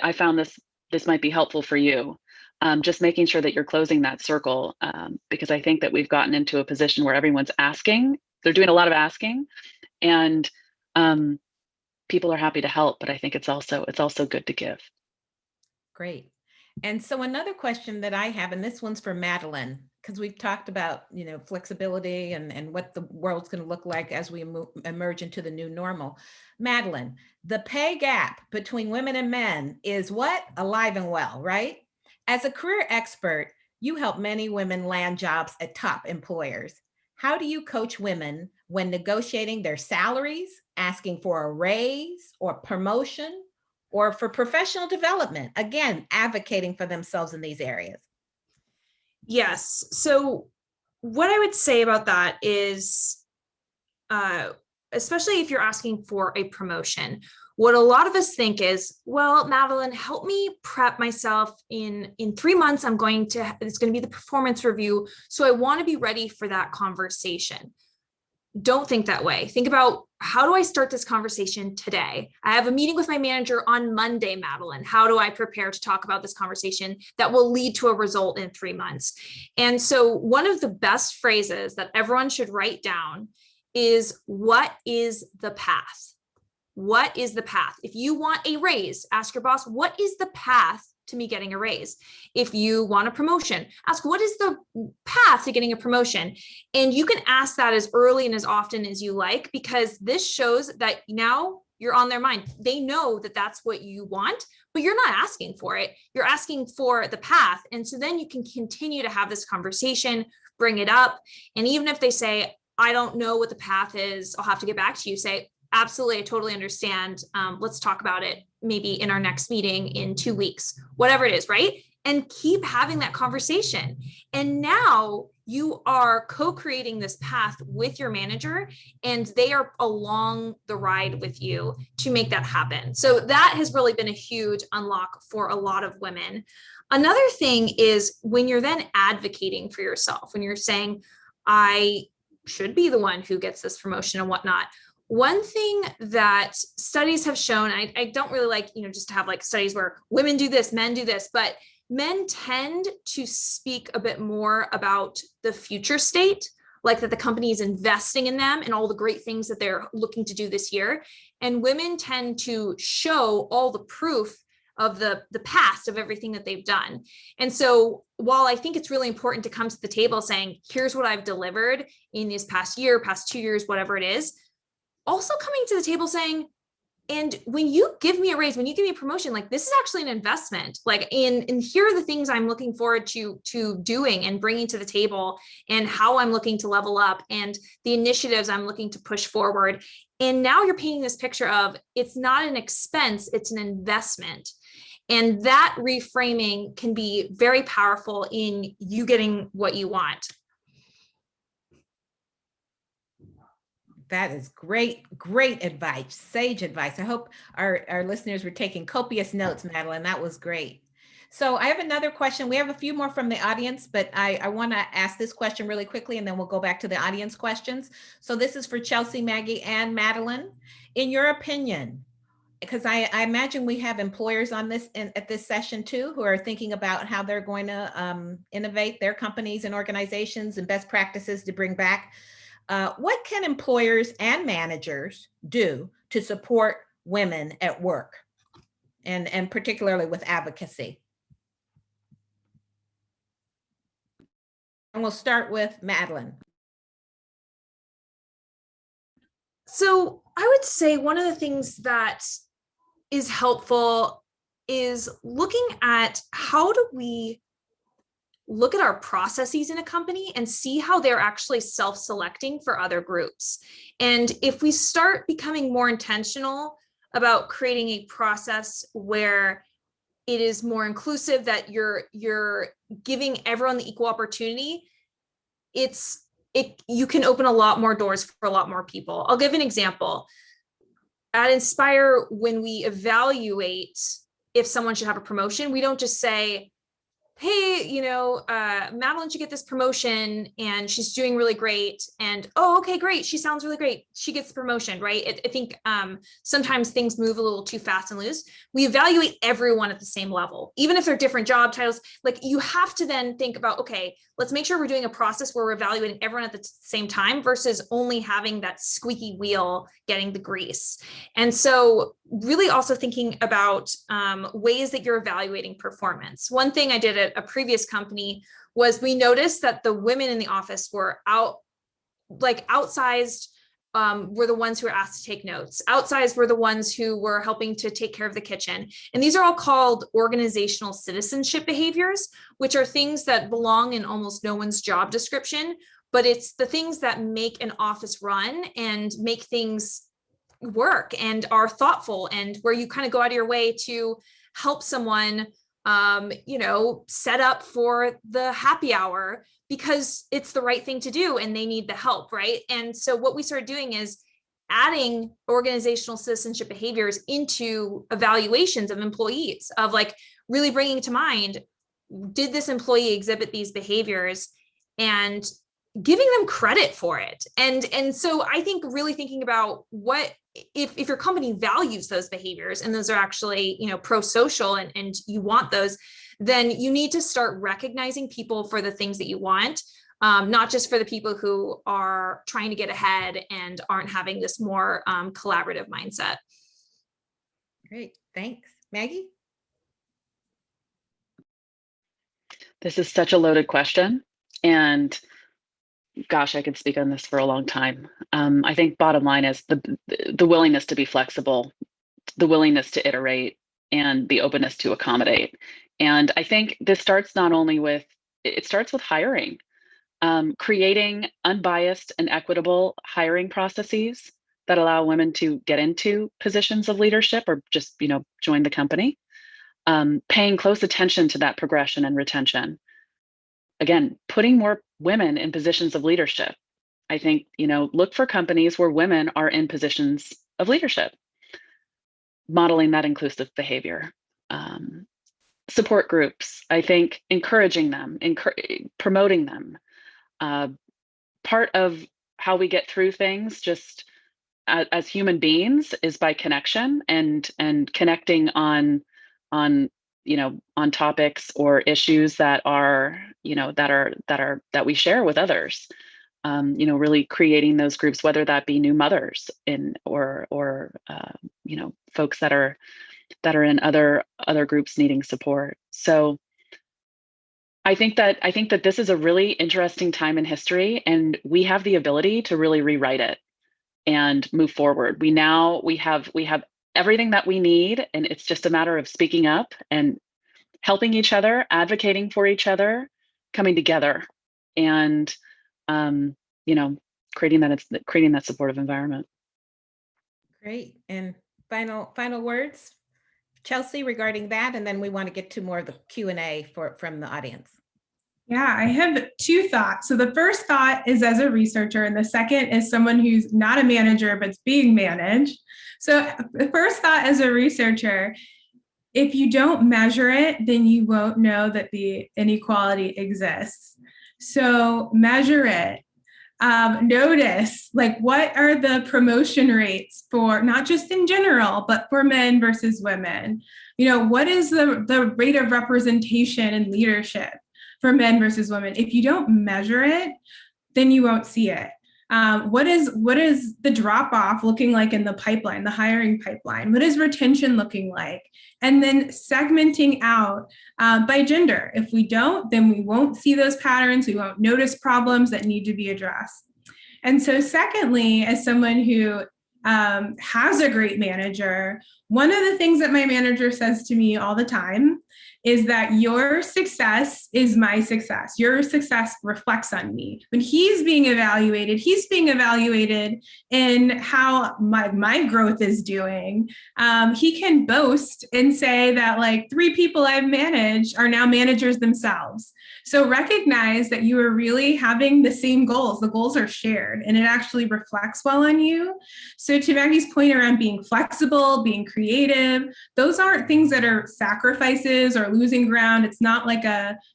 I found this might be helpful for you. Just making sure that you're closing that circle, because I think that we've gotten into a position where everyone's asking. They're doing a lot of asking, and people are happy to help, but I think it's also good to give. Great. And so another question that I have, and this one's for Madeline, because we've talked about, flexibility and what the world's going to look like as we emerge into the new normal. Madeline, the pay gap between women and men is what? Alive and well, right? As a career expert, you help many women land jobs at top employers. How do you coach women when negotiating their salaries, asking for a raise or promotion, or for professional development? Again, advocating for themselves in these areas. Yes. So what I would say about that is, especially if you're asking for a promotion, what a lot of us think is, well, Madeline, help me prep myself in 3 months. It's going to be the performance review. So I want to be ready for that conversation. Don't think that way. Think about, how do I start this conversation today? I have a meeting with my manager on Monday, Madeline. How do I prepare to talk about this conversation that will lead to a result in 3 months? And so one of the best phrases that everyone should write down is, what is the path? What is the path? If you want a raise, ask your boss, what is the path to me getting a raise. If you want a promotion, ask what is the path to getting a promotion? And you can ask that as early and as often as you like, because this shows that now you're on their mind. They know that that's what you want, but you're not asking for it. You're asking for the path. And so then you can continue to have this conversation, bring it up. And even if they say, I don't know what the path is, I'll have to get back to you, say, absolutely, I totally understand. Let's talk about it maybe in our next meeting in 2 weeks, whatever it is, right? And keep having that conversation. And now you are co-creating this path with your manager, and they are along the ride with you to make that happen. So that has really been a huge unlock for a lot of women. Another thing is when you're then advocating for yourself, when you're saying, I should be the one who gets this promotion and whatnot. One thing that studies have shown, I don't really like, just to have like studies where women do this, men do this, but men tend to speak a bit more about the future state, like that the company is investing in them and all the great things that they're looking to do this year. And women tend to show all the proof of the past of everything that they've done. And so while I think it's really important to come to the table saying, here's what I've delivered in this past year, past 2 years, whatever it is, also coming to the table saying, and when you give me a raise, when you give me a promotion, like this is actually an investment, like and here are the things I'm looking forward to doing and bringing to the table, and how I'm looking to level up, and the initiatives I'm looking to push forward. And now you're painting this picture of it's not an expense, it's an investment. And that reframing can be very powerful in you getting what you want. That is great, great advice, sage advice. I hope our listeners were taking copious notes, Madeline. That was great. So I have another question. We have a few more from the audience, but I want to ask this question really quickly, and then we'll go back to the audience questions. So this is for Chelsea, Maggie, and Madeline. In your opinion, because I imagine we have employers on this at this session too, who are thinking about how they're going to innovate their companies and organizations and best practices to bring back. What can employers and managers do to support women at work, and particularly with advocacy? And we'll start with Madeline. So I would say one of the things that is helpful is looking at how do we look at our processes in a company and see how they're actually self-selecting for other groups. And if we start becoming more intentional about creating a process where it is more inclusive, that you're giving everyone the equal opportunity, you can open a lot more doors for a lot more people. I'll give an example. At Inspire, when we evaluate if someone should have a promotion, we don't just say, hey, Madeline should get this promotion and she's doing really great. And, oh, okay, great. She sounds really great. She gets the promotion, right? I think sometimes things move a little too fast and loose. We evaluate everyone at the same level, even if they're different job titles. Like you have to then think about, okay, let's make sure we're doing a process where we're evaluating everyone at the same time versus only having that squeaky wheel getting the grease. And so really also thinking about ways that you're evaluating performance. One thing I did at a previous company was we noticed that the women in the office were outsized, were the ones who were asked to take notes. Outsized were the ones who were helping to take care of the kitchen. And these are all called organizational citizenship behaviors, which are things that belong in almost no one's job description, but it's the things that make an office run and make things work and are thoughtful, and where you kind of go out of your way to help someone set up for the happy hour because it's the right thing to do and they need the help, right? And so what we started doing is adding organizational citizenship behaviors into evaluations of employees, of like really bringing to mind, did this employee exhibit these behaviors, and giving them credit for it. And so I think really thinking about what, if your company values those behaviors and those are actually, pro-social and you want those, then you need to start recognizing people for the things that you want, not just for the people who are trying to get ahead and aren't having this more collaborative mindset. Great, thanks. Maggie? This is such a loaded question. And gosh, I could speak on this for a long time. I think bottom line is the willingness to be flexible, the willingness to iterate, and the openness to accommodate. And I think this starts not only with, it starts with hiring, creating unbiased and equitable hiring processes that allow women to get into positions of leadership or just, join the company. Paying close attention to that progression and retention. Again, putting more women in positions of leadership. I think, look for companies where women are in positions of leadership, modeling that inclusive behavior. Support groups, I think encouraging them, promoting them. Part of how we get through things just as human beings is by connection and connecting on topics or issues that are that we share with others. Really creating those groups, whether that be new mothers or folks that are in other groups needing support. So I think that this is a really interesting time in history, and we have the ability to really rewrite it and move forward. We have everything that we need, and it's just a matter of speaking up and helping each other, advocating for each other, coming together, and creating that supportive environment. Great. And final words, Chelsea, regarding that, and then we want to get to more of the Q&A from the audience. Yeah, I have two thoughts. So the first thought is as a researcher, and the second is someone who's not a manager but's being managed. So the first thought as a researcher, if you don't measure it, then you won't know that the inequality exists. So measure it. Notice, what are the promotion rates for, not just in general, but for men versus women? What is the rate of representation in leadership for men versus women? If you don't measure it, then you won't see it. What is the drop off looking like in the pipeline, the hiring pipeline? What is retention looking like? And then segmenting out by gender. If we don't, then we won't see those patterns. We won't notice problems that need to be addressed. And so secondly, as someone who has a great manager, one of the things that my manager says to me all the time is that your success is my success. Your success reflects on me. When he's being evaluated in how my growth is doing. He can boast and say that 3 people I've managed are now managers themselves. So recognize that you are really having the same goals. The goals are shared, and it actually reflects well on you. So to Maggie's point around being flexible, being creative, those aren't things that are sacrifices or losing ground. It's not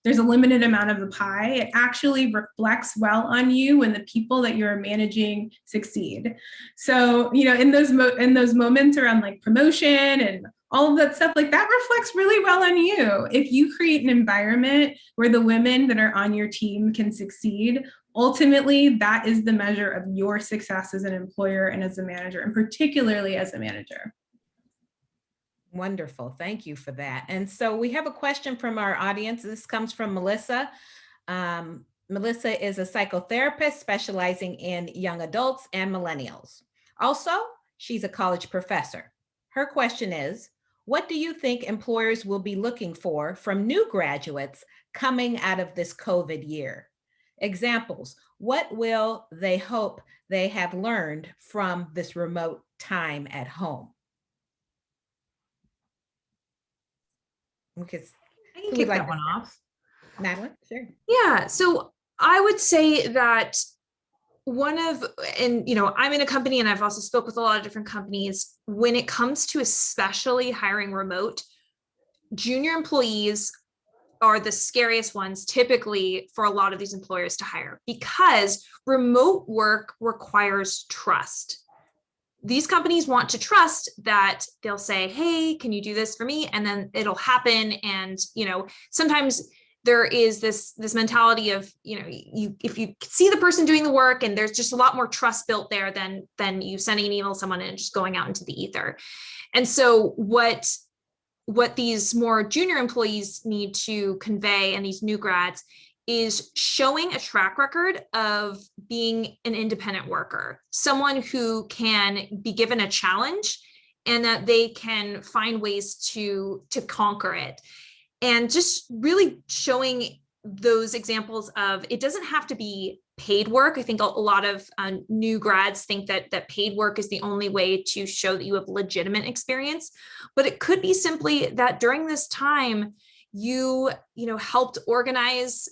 there's a limited amount of the pie. It actually reflects well on you when the people that you're managing succeed. So, in those moments around promotion and all of that stuff, that reflects really well on you. If you create an environment where the women that are on your team can succeed, ultimately, that is the measure of your success as an employer and as a manager, and particularly as a manager. Wonderful. Thank you for that. And so we have a question from our audience. This comes from Melissa. Melissa is a psychotherapist specializing in young adults and millennials. Also, she's a college professor. Her question is, what do you think employers will be looking for from new graduates coming out of this COVID year? Examples, what will they hope they have learned from this remote time at home? I can kick that one off. Madeline, sure. Yeah, so I would say that I'm in a company, and I've also spoke with a lot of different companies. When it comes to especially hiring remote, junior employees are the scariest ones typically for a lot of these employers to hire, because remote work requires trust. These companies want to trust that they'll say, hey, can you do this for me? And then it'll happen. And, sometimes there is this mentality of, if you see the person doing the work and there's just a lot more trust built there than you sending an email to someone and just going out into the ether. And so what what these more junior employees need to convey, and these new grads, is showing a track record of being an independent worker, someone who can be given a challenge and that they can find ways to conquer it. And just really showing those examples of, it doesn't have to be paid work. I think a lot of new grads think that paid work is the only way to show that you have legitimate experience, but it could be simply that during this time, you helped organize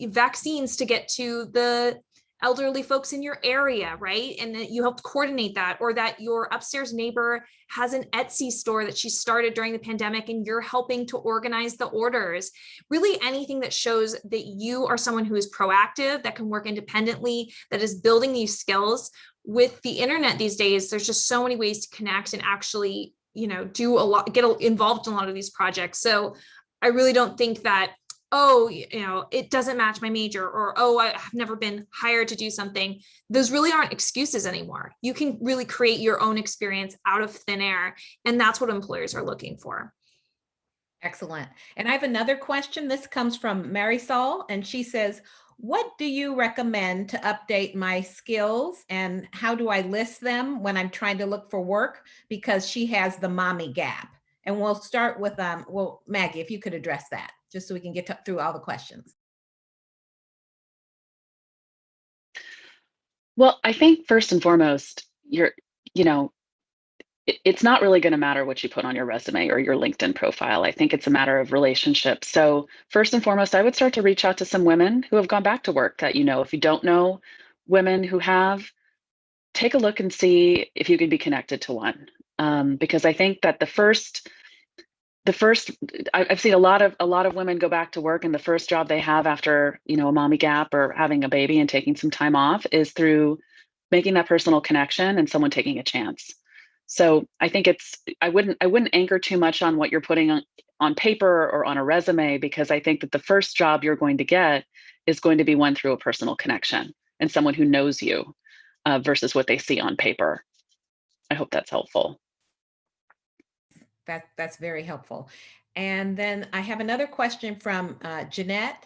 vaccines to get to the elderly folks in your area, right? And that you helped coordinate that, or that your upstairs neighbor has an Etsy store that she started during the pandemic and you're helping to organize the orders. Really anything that shows that you are someone who is proactive, that can work independently, that is building these skills. With the internet these days, there's just so many ways to connect and actually, do a lot, get involved in a lot of these projects. So I really don't think that, it doesn't match my major, or, I've never been hired to do something. Those really aren't excuses anymore. You can really create your own experience out of thin air. And that's what employers are looking for. Excellent. And I have another question. This comes from Marisol, and she says, what do you recommend to update my skills, and how do I list them when I'm trying to look for work? Because she has the mommy gap. And we'll start with, Maggie, if you could address that, just so we can get through all the questions. Well, I think first and foremost, it's not really going to matter what you put on your resume or your LinkedIn profile. I think it's a matter of relationships. So first and foremost, I would start to reach out to some women who have gone back to work that, if you don't know women who have, take a look and see if you can be connected to one. Because I think that I've seen a lot of women go back to work, and the first job they have after, a mommy gap or having a baby and taking some time off is through making that personal connection and someone taking a chance. So I think I wouldn't anchor too much on what you're putting on paper or on a resume, because I think that the first job you're going to get is going to be one through a personal connection and someone who knows you versus what they see on paper. I hope that's helpful. That's very helpful. And then I have another question from Jeanette,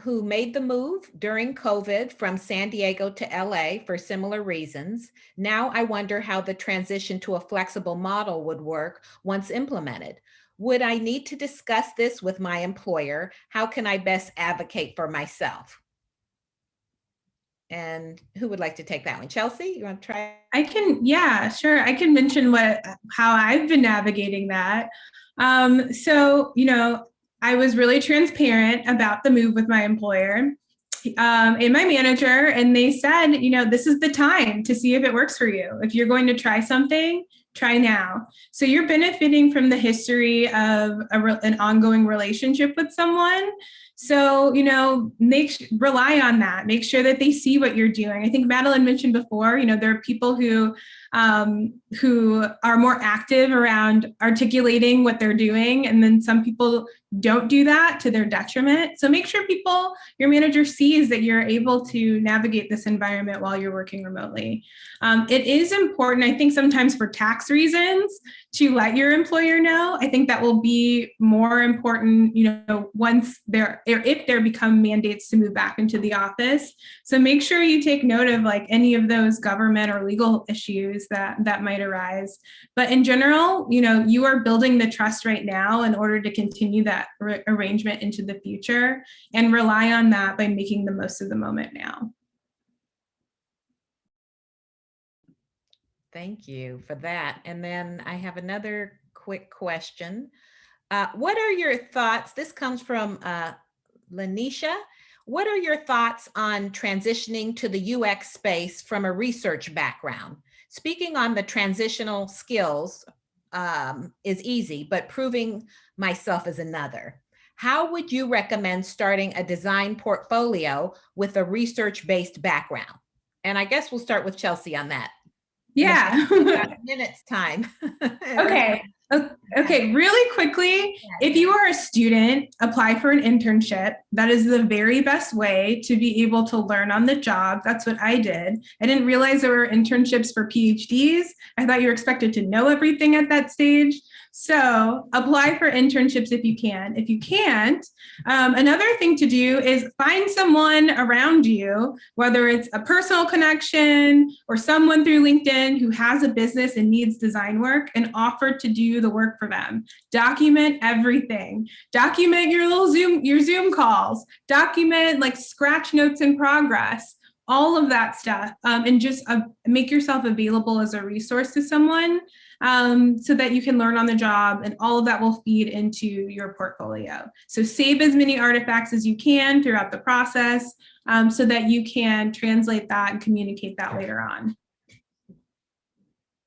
who made the move during COVID from San Diego to LA for similar reasons. Now I wonder how the transition to a flexible model would work once implemented. Would I need to discuss this with my employer? How can I best advocate for myself? And who would like to take that one? Chelsea, you want to try? I can, yeah, sure. I can mention how I've been navigating that. So, I was really transparent about the move with my employer and my manager, and they said, this is the time to see if it works for you. If you're going to try something, try now. So you're benefiting from the history of an ongoing relationship with someone. So, rely on that. Make sure that they see what you're doing. I think Madeline mentioned before, there are people who are more active around articulating what they're doing. And then some people don't do that to their detriment. So make sure your manager sees that you're able to navigate this environment while you're working remotely. It is important, I think, sometimes for tax reasons, to let your employer know. I think that will be more important, once if there become mandates to move back into the office. So make sure you take note of any of those government or legal issues that might arise. But in general, you are building the trust right now in order to continue that arrangement into the future, and rely on that by making the most of the moment now. Thank you for that. And then I have another quick question. What are your thoughts? This comes from Lanisha. What are your thoughts on transitioning to the UX space from a research background? Speaking on the transitional skills is easy, but proving myself is another. How would you recommend starting a design portfolio with a research-based background? And I guess we'll start with Chelsea on that. Yeah. Minutes time. Okay. Okay, really quickly, if you are a student, apply for an internship. That is the very best way to be able to learn on the job. That's what I did. I didn't realize there were internships for PhDs. I thought you were expected to know everything at that stage. So apply for internships if you can. If you can't, another thing to do is find someone around you, whether it's a personal connection or someone through LinkedIn who has a business and needs design work, and offer to do the work for them. Document everything. Document your Zoom calls. Document like scratch notes in progress. All of that stuff, and just make yourself available as a resource to someone, so that you can learn on the job, and all of that will feed into your portfolio. So save as many artifacts as you can throughout the process, so that you can translate that and communicate that later on.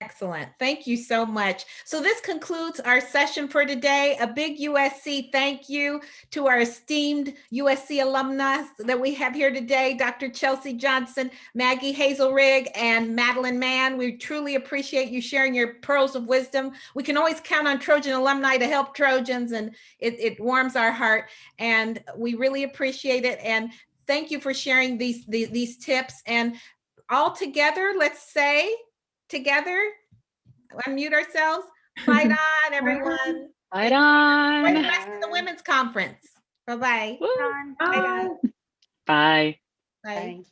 Excellent. Thank you so much. So this concludes our session for today. A big USC thank you to our esteemed USC alumni that we have here today, Dr. Chelsea Johnson, Maggie Hazel Rigg, and Madeline Mann. We truly appreciate you sharing your pearls of wisdom. We can always count on Trojan alumni to help Trojans, and it warms our heart. And we really appreciate it. And thank you for sharing these tips. And all together, let's say, together, unmute ourselves. Fight on, everyone. Fight on. Enjoy the rest of the women's conference. Bye-bye. Woo. Bye. Bye. Bye. Thanks.